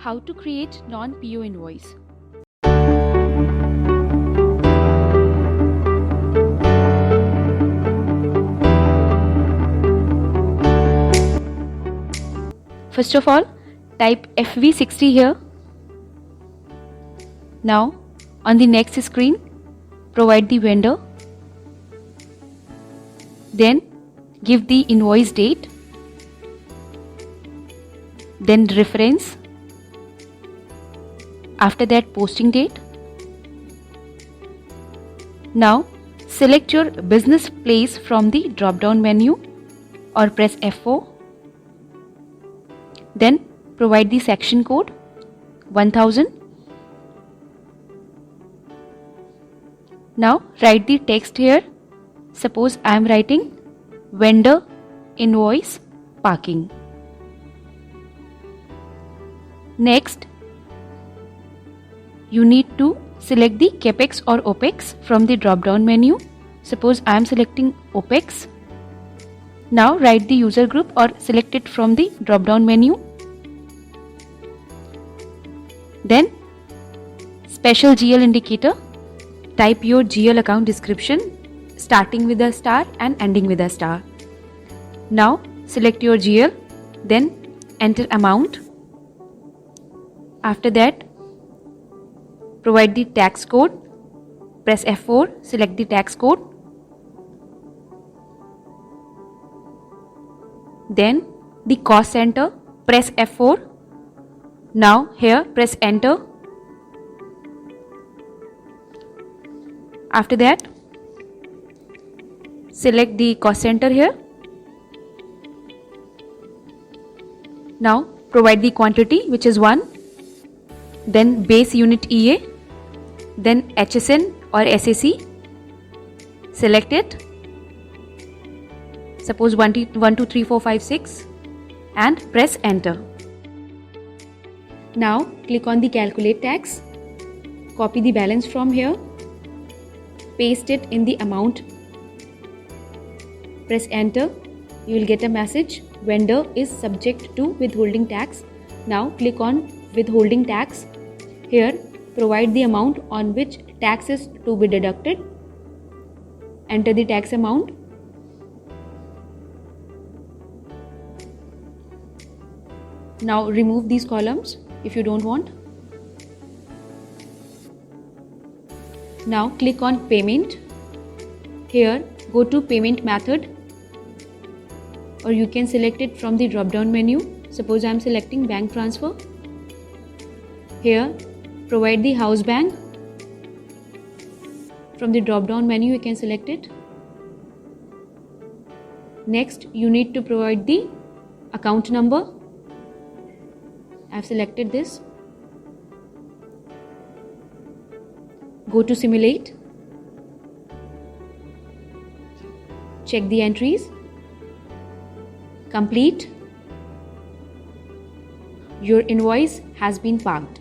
How to create Non P.O invoice. First of all, type FV60 here. Now, on the next screen, provide the vendor. Then, give the invoice date. Then reference. After that, posting date. Now, select your business place from the drop-down menu or press F4. Then, provide the section code 1000. Now, write the text here. Suppose I am writing vendor invoice parking. Next, you need to select the CAPEX or OPEX from the drop-down menu. Suppose I am selecting OPEX. Now write the user group or select it from the drop-down menu. Then special GL indicator. Type your GL account description starting with a star and ending with a star. Now select your GL, then enter amount. After that, provide the tax code. Press F4, select the tax code. Then the cost center, press F4. Now here press enter. After that, select the cost center here. Now provide the quantity, which is 1. Then base unit EA. Then HSN or SAC. Select it. Suppose 1, 2, 3, 4, 5, 6 and press enter. Now click on the calculate tax. Copy the balance from here. Paste it in the amount. Press enter. You will get a message. Vendor is subject to withholding tax. Now click on withholding tax. Here provide the amount on which tax is to be deducted. Enter the tax amount. Now remove these columns if you don't want. Now click on payment. Here go to payment method, or you can select it from the drop down menu. Suppose I am selecting bank transfer. Here provide the house bank. From the drop down menu you can select it. Next you need to provide the account number. I have selected this. Go to simulate. Check the entries. Complete. Your invoice has been parked.